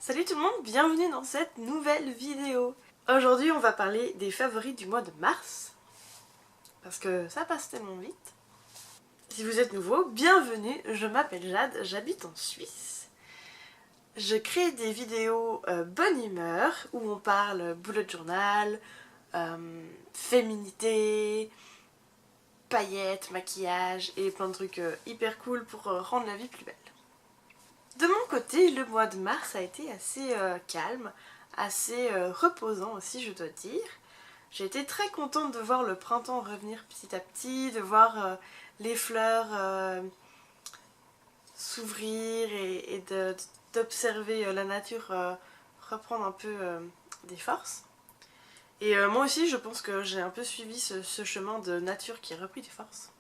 Salut tout le monde, bienvenue dans cette nouvelle vidéo. Aujourd'hui on va parler des favoris du mois de mars, parce que ça passe tellement vite. Si vous êtes nouveau, bienvenue, je m'appelle Jade, j'habite en Suisse. Je crée des vidéos bonne humeur, où on parle bullet journal, féminité, paillettes, maquillage et plein de trucs hyper cool pour rendre la vie plus belle. De mon côté, le mois de mars a été assez calme, assez reposant aussi, je dois dire. J'ai été très contente de voir le printemps revenir petit à petit, de voir les fleurs s'ouvrir et d'observer la nature reprendre un peu des forces. Et moi aussi, je pense que j'ai un peu suivi ce chemin de nature qui a repris des forces.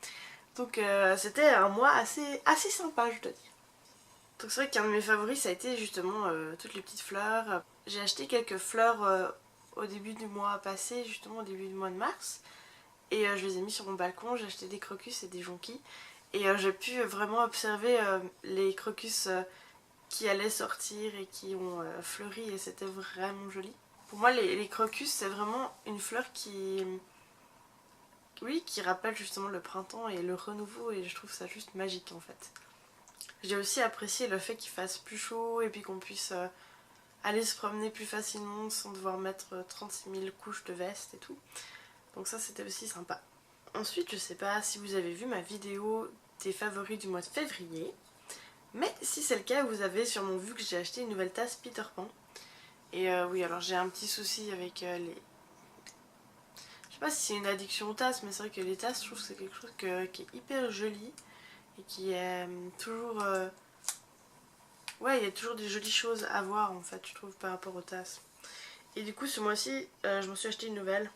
Donc c'était un mois assez sympa, je dois dire. Donc c'est vrai qu'un de mes favoris ça a été justement toutes les petites fleurs. J'ai acheté quelques fleurs au début du mois passé, justement au début du mois de mars. Et je les ai mis sur mon balcon, j'ai acheté des crocus et des jonquilles. Et j'ai pu vraiment observer les crocus qui allaient sortir et qui ont fleuri et c'était vraiment joli. Pour moi les crocus c'est vraiment une fleur qui rappelle justement le printemps et le renouveau et je trouve ça juste magique en fait. J'ai aussi apprécié le fait qu'il fasse plus chaud et puis qu'on puisse aller se promener plus facilement sans devoir mettre 36 000 couches de veste et tout. Donc ça c'était aussi sympa. Ensuite je sais pas si vous avez vu ma vidéo des favoris du mois de février. Mais si c'est le cas vous avez sûrement vu que j'ai acheté une nouvelle tasse Peter Pan. Et oui alors j'ai un petit souci avec les... Je sais pas si c'est une addiction aux tasses mais c'est vrai que les tasses je trouve que c'est quelque chose qui est hyper joli. Et qui est toujours... Ouais, il y a toujours des jolies choses à voir en fait, je trouve, par rapport aux tasses. Et du coup, ce mois-ci, je me suis acheté une nouvelle.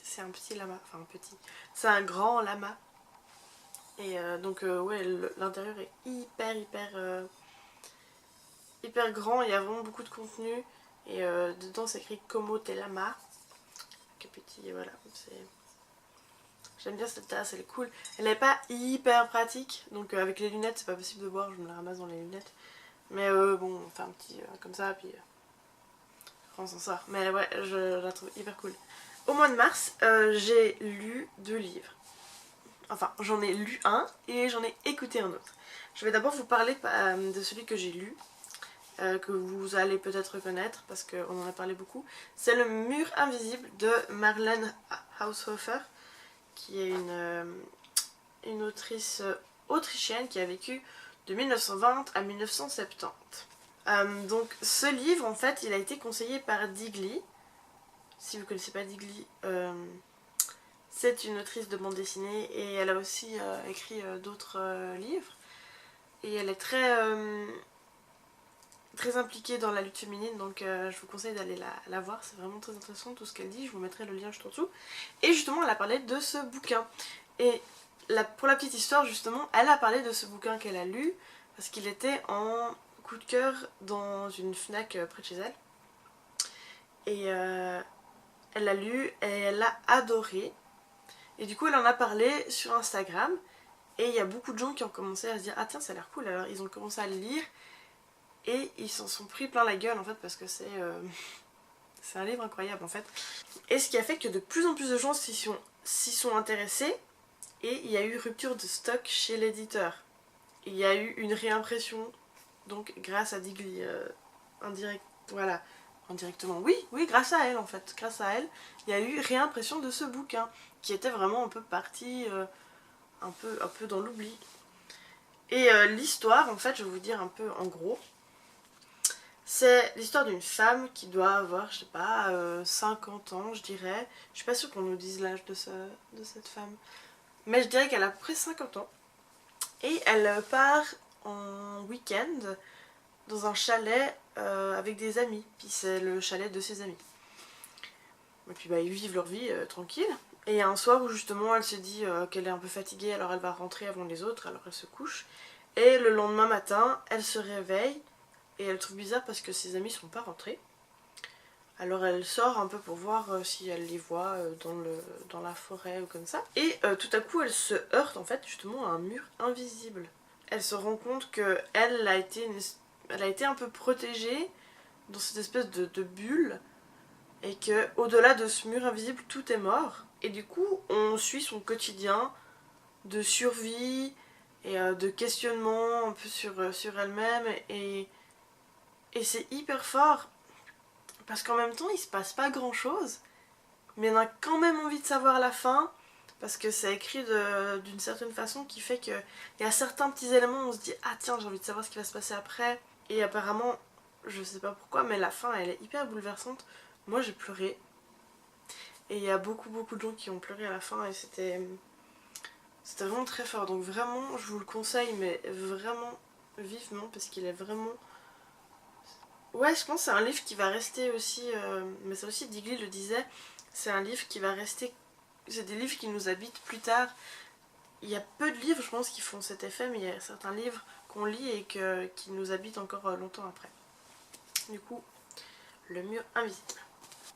C'est un petit lama, enfin un petit. C'est un grand lama. Et donc, ouais, l'intérieur est hyper grand. Il y a vraiment beaucoup de contenu. Et dedans, c'est écrit Como te lama. Que petit, voilà. J'aime bien cette tasse, elle est cool. Elle n'est pas hyper pratique, donc avec les lunettes, c'est pas possible de boire, je me la ramasse dans les lunettes. Mais bon, on fait un petit comme ça, puis on s'en sort. Mais ouais, je la trouve hyper cool. Au mois de mars, j'ai lu 2 livres. Enfin, j'en ai lu un et j'en ai écouté un autre. Je vais d'abord vous parler de celui que j'ai lu, que vous allez peut-être reconnaître parce qu'on en a parlé beaucoup. C'est Le Mur Invisible de Marlene Haushofer, qui est une autrice autrichienne qui a vécu de 1920 à 1970. Donc ce livre en fait il a été conseillé par Digli. Si vous ne connaissez pas Digli, c'est une autrice de bande dessinée et elle a aussi écrit d'autres livres. Et elle est très impliquée dans la lutte féminine, donc je vous conseille d'aller la voir, c'est vraiment très intéressant tout ce qu'elle dit, je vous mettrai le lien juste en dessous. Et justement elle a parlé de ce bouquin. Et pour la petite histoire justement, elle a parlé de ce bouquin qu'elle a lu, parce qu'il était en coup de cœur dans une Fnac près de chez elle. Et elle l'a lu et elle l'a adoré. Et du coup elle en a parlé sur Instagram. Et il y a beaucoup de gens qui ont commencé à se dire ah tiens ça a l'air cool, alors ils ont commencé à le lire. Et ils s'en sont pris plein la gueule en fait parce que c'est un livre incroyable en fait. Et ce qui a fait que de plus en plus de gens s'y sont intéressés. Et il y a eu rupture de stock chez l'éditeur. Il y a eu une réimpression, donc grâce à Digli, indirectement, oui, grâce à elle en fait, grâce à elle, il y a eu réimpression de ce bouquin, qui était vraiment un peu parti, un peu dans l'oubli. Et l'histoire, en fait, je vais vous dire un peu en gros, c'est l'histoire d'une femme qui doit avoir, je sais pas, 50 ans, je dirais. Je suis pas sûre qu'on nous dise l'âge de cette femme, mais je dirais qu'elle a à peu près 50 ans. Et elle part en week-end dans un chalet avec des amis. Puis c'est le chalet de ses amis. Et puis ils vivent leur vie tranquille. Et il y a un soir où justement elle se dit qu'elle est un peu fatiguée, alors elle va rentrer avant les autres, alors elle se couche. Et le lendemain matin, elle se réveille et elle trouve bizarre parce que ses amis ne sont pas rentrés. Alors elle sort un peu pour voir si elle les voit dans la forêt ou comme ça. Et tout à coup elle se heurte en fait justement à un mur invisible. Elle se rend compte qu'elle a été un peu protégée dans cette espèce de bulle et que au-delà de ce mur invisible tout est mort. Et du coup on suit son quotidien de survie et de questionnement un peu sur elle-même et c'est hyper fort parce qu'en même temps il se passe pas grand chose mais on a quand même envie de savoir la fin parce que c'est écrit d'une certaine façon qui fait qu'il y a certains petits éléments où on se dit ah tiens j'ai envie de savoir ce qui va se passer après et apparemment je sais pas pourquoi mais la fin elle est hyper bouleversante. Moi j'ai pleuré et il y a beaucoup de gens qui ont pleuré à la fin et c'était vraiment très fort donc vraiment je vous le conseille mais vraiment vivement parce qu'il est vraiment... Ouais je pense que c'est un livre qui va rester aussi, mais ça aussi Digli le disait, c'est un livre qui va rester, c'est des livres qui nous habitent plus tard. Il y a peu de livres je pense qui font cet effet mais il y a certains livres qu'on lit et qui nous habitent encore longtemps après. Du coup, Le mur invisible.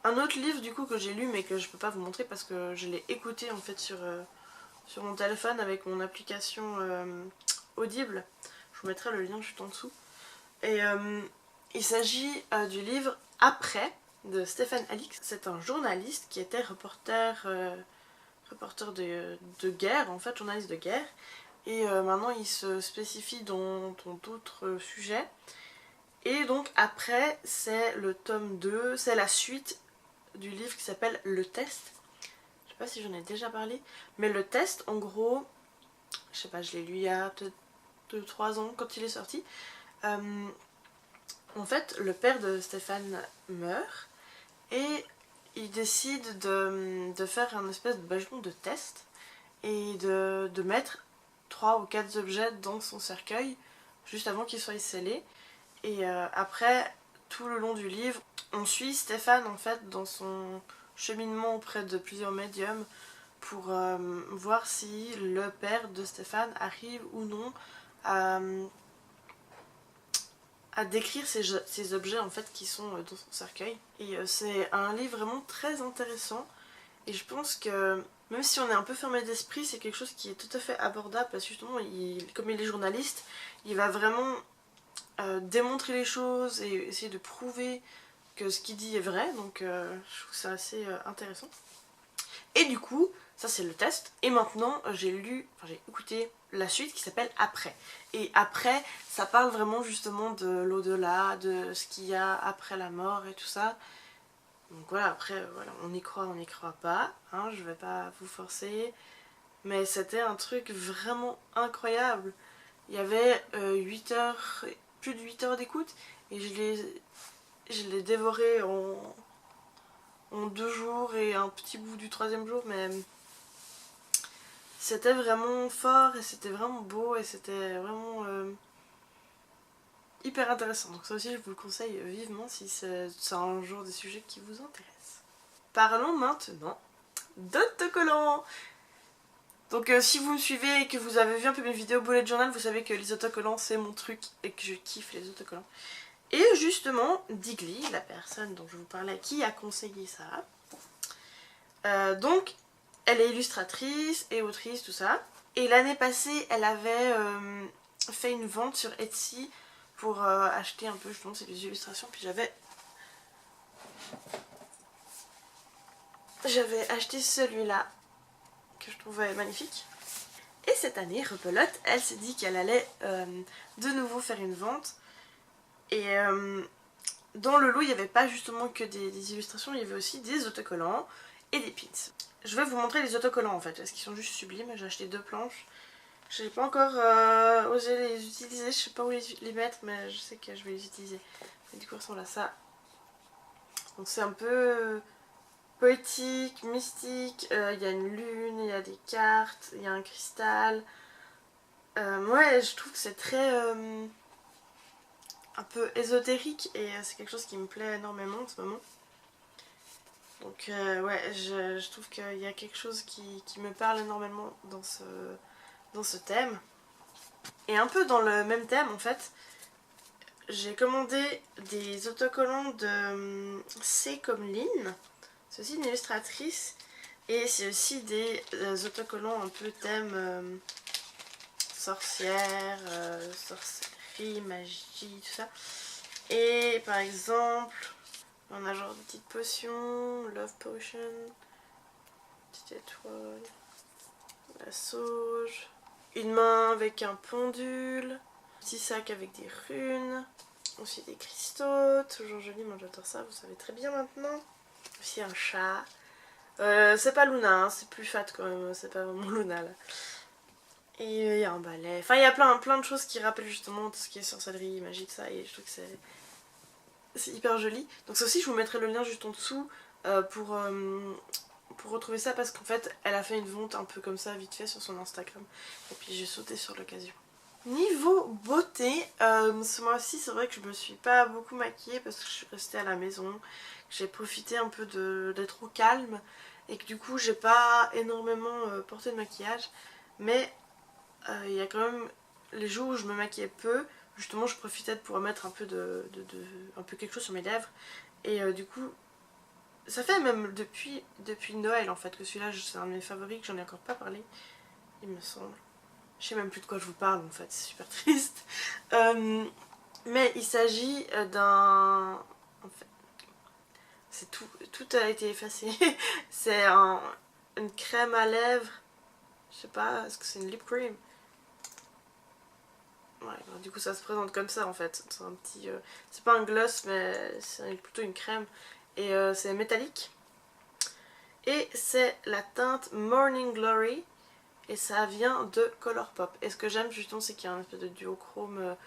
Un autre livre du coup que j'ai lu mais que je peux pas vous montrer parce que je l'ai écouté en fait sur mon téléphone avec mon application Audible. Je vous mettrai le lien juste en dessous. Et il s'agit du livre Après de Stéphane Alix. C'est un journaliste qui était reporter de guerre, en fait, journaliste de guerre. Et maintenant il se spécifie dans d'autres sujets. Et donc après c'est le tome 2, c'est la suite du livre qui s'appelle Le Test. Je sais pas si j'en ai déjà parlé, mais Le Test en gros, je sais pas, je l'ai lu il y a peut-être 2-3 ans quand il est sorti. En fait, le père de Stéphane meurt et il décide de faire un espèce de bâton de test et de mettre 3 ou 4 objets dans son cercueil juste avant qu'il soit scellé. Et après, tout le long du livre, on suit Stéphane en fait dans son cheminement auprès de plusieurs médiums pour voir si le père de Stéphane arrive ou non à décrire ces objets en fait qui sont dans son cercueil. Et c'est un livre vraiment très intéressant et je pense que même si on est un peu fermé d'esprit, c'est quelque chose qui est tout à fait abordable parce que justement, comme il est journaliste, il va vraiment démontrer les choses et essayer de prouver que ce qu'il dit est vrai, donc je trouve ça assez intéressant. Et du coup, ça c'est le test, et maintenant j'ai écouté la suite qui s'appelle Après. Et après, ça parle vraiment justement de l'au-delà, de ce qu'il y a après la mort et tout ça. Donc voilà, après, voilà, on y croit pas, hein, je vais pas vous forcer. Mais c'était un truc vraiment incroyable. Il y avait 8 heures, plus de 8 heures d'écoute, et je l'ai dévoré en 2 jours et un petit bout du 3e jour, mais c'était vraiment fort et c'était vraiment beau et c'était vraiment hyper intéressant. Donc ça aussi je vous le conseille vivement si c'est un jour des sujets qui vous intéressent. Parlons maintenant d'autocollants. Donc si vous me suivez et que vous avez vu un peu mes vidéos bullet journal, vous savez que les autocollants c'est mon truc et que je kiffe les autocollants. Et justement, Digli, la personne dont je vous parlais, qui a conseillé ça, donc elle est illustratrice et autrice, tout ça. Et l'année passée, elle avait fait une vente sur Etsy pour acheter un peu justement ces illustrations. Puis j'avais acheté celui-là que je trouvais magnifique. Et cette année, rebelote, elle s'est dit qu'elle allait de nouveau faire une vente. Et dans le lot, il n'y avait pas justement que des illustrations, il y avait aussi des autocollants et des pins. Je vais vous montrer les autocollants en fait, parce qu'ils sont juste sublimes. J'ai acheté 2 planches. Je n'ai pas encore osé les utiliser, je sais pas où les mettre, mais je sais que je vais les utiliser. Et du coup, ils ressemblent à ça. Donc c'est un peu poétique, mystique. Il y a une lune, il y a des cartes, il y a un cristal. Ouais, je trouve que c'est très un peu ésotérique et c'est quelque chose qui me plaît énormément en ce moment. Donc ouais, je trouve qu'il y a quelque chose qui me parle énormément dans ce thème. Et un peu dans le même thème en fait, j'ai commandé des autocollants de C comme Lynn. C'est aussi une illustratrice. Et c'est aussi des autocollants un peu thème sorcière, sorcellerie, magie, tout ça. Et par exemple, on a genre des petites potions, Love Potion, petite étoile, la sauge, une main avec un pendule, petit sac avec des runes, aussi des cristaux, toujours joli, moi j'adore ça, vous savez très bien maintenant. Aussi un chat. C'est pas Luna, hein, c'est plus fat quand même, c'est pas vraiment Luna là. Et il y a un balai, enfin il y a plein de choses qui rappellent justement tout ce qui est sorcellerie, magie, de ça, et je trouve que c'est hyper joli. Donc ça aussi je vous mettrai le lien juste en dessous pour retrouver ça, parce qu'en fait elle a fait une vente un peu comme ça vite fait sur son Instagram, et puis j'ai sauté sur l'occasion. Niveau beauté, ce mois-ci c'est vrai que je me suis pas beaucoup maquillée parce que je suis restée à la maison, j'ai profité un peu d'être au calme et que du coup j'ai pas énormément porté de maquillage, mais il y a quand même les jours où je me maquillais peu, justement je profitais de pouvoir mettre un peu un peu quelque chose sur mes lèvres, et du coup ça fait même depuis Noël en fait que celui-là c'est un de mes favoris, que j'en ai encore pas parlé il me semble. Je sais même plus de quoi je vous parle en fait, c'est super triste. Mais il s'agit d'un... En fait, c'est tout a été effacé. C'est une crème à lèvres. Je sais pas, est-ce que c'est une lip cream? Ouais, alors, du coup ça se présente comme ça en fait. C'est un petit... c'est pas un gloss mais c'est plutôt une crème. Et c'est métallique. Et c'est la teinte Morning Glory. Et ça vient de Colourpop. Et ce que j'aime justement c'est qu'il y a un espèce de duochrome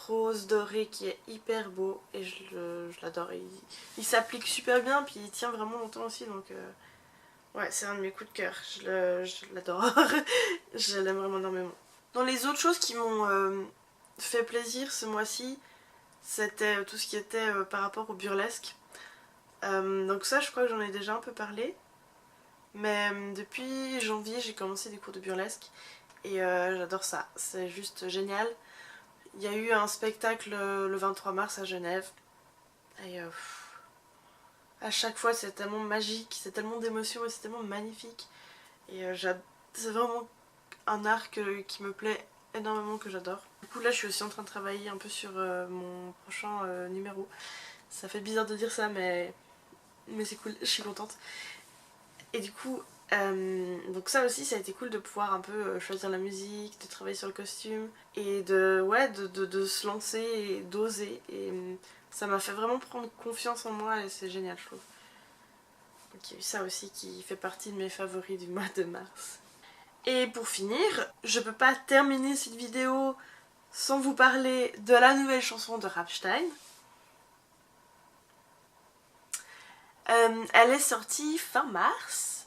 rose doré qui est hyper beau. Et je l'adore. Il s'applique super bien, puis il tient vraiment longtemps aussi. Donc ouais, c'est un de mes coups de cœur. Je l'adore. Je l'aime vraiment énormément. Dans les autres choses qui m'ont fait plaisir ce mois-ci, c'était tout ce qui était par rapport au burlesque. Donc ça je crois que j'en ai déjà un peu parlé. Mais depuis janvier j'ai commencé des cours de burlesque et j'adore ça, c'est juste génial. Il y a eu un spectacle le 23 mars à Genève et à chaque fois c'est tellement magique, c'est tellement d'émotions et c'est tellement magnifique. Et c'est vraiment un art qui me plaît énormément, que j'adore. Du coup là je suis aussi en train de travailler un peu sur mon prochain numéro. Ça fait bizarre de dire ça mais c'est cool, je suis contente. Et du coup, donc ça aussi ça a été cool de pouvoir un peu choisir la musique, de travailler sur le costume et de se lancer et d'oser. Et ça m'a fait vraiment prendre confiance en moi et c'est génial je trouve. Donc il y a eu ça aussi qui fait partie de mes favoris du mois de mars. Et pour finir, je peux pas terminer cette vidéo sans vous parler de la nouvelle chanson de Rammstein. Elle est sortie fin mars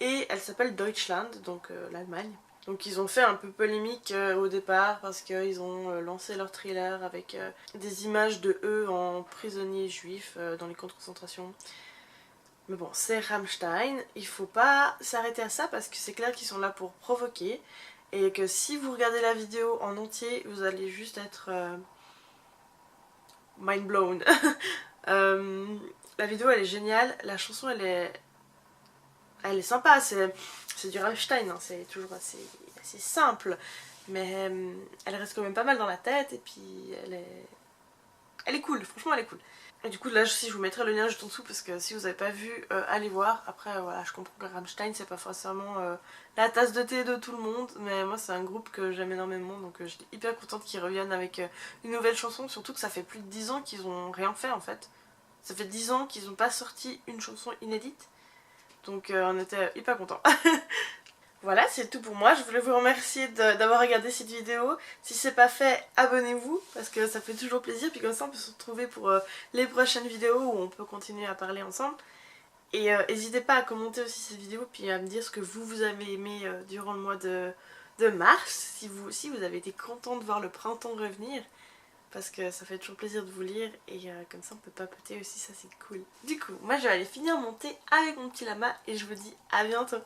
et elle s'appelle Deutschland, donc l'Allemagne. Donc ils ont fait un peu polémique au départ parce qu'ils ont lancé leur trailer avec des images de eux en prisonniers juifs dans les camps de concentration. Mais bon, c'est Rammstein, il faut pas s'arrêter à ça parce que c'est clair qu'ils sont là pour provoquer et que si vous regardez la vidéo en entier, vous allez juste être mind blown. La vidéo elle est géniale, la chanson elle est sympa, c'est du Rammstein, hein, c'est toujours assez simple, mais elle reste quand même pas mal dans la tête et puis elle est cool, franchement elle est cool. Et du coup là aussi je vous mettrai le lien juste en dessous parce que si vous n'avez pas vu, allez voir. Après voilà, je comprends que Rammstein c'est pas forcément la tasse de thé de tout le monde, mais moi c'est un groupe que j'aime énormément, donc je suis hyper contente qu'ils reviennent avec une nouvelle chanson, surtout que ça fait plus de 10 ans qu'ils ont rien fait en fait. Ça fait 10 ans qu'ils n'ont pas sorti une chanson inédite, donc on était hyper contents. Voilà, c'est tout pour moi. Je voulais vous remercier d'avoir regardé cette vidéo. Si c'est pas fait, abonnez-vous parce que ça fait toujours plaisir. Puis comme ça, on peut se retrouver pour les prochaines vidéos où on peut continuer à parler ensemble. Et n'hésitez pas à commenter aussi cette vidéo puis à me dire ce que vous avez aimé durant le mois de mars. Si vous aussi vous avez été content de voir le printemps revenir. Parce que ça fait toujours plaisir de vous lire et comme ça on peut papoter aussi, ça c'est cool. Du coup, moi je vais aller finir mon thé avec mon petit lama et je vous dis à bientôt.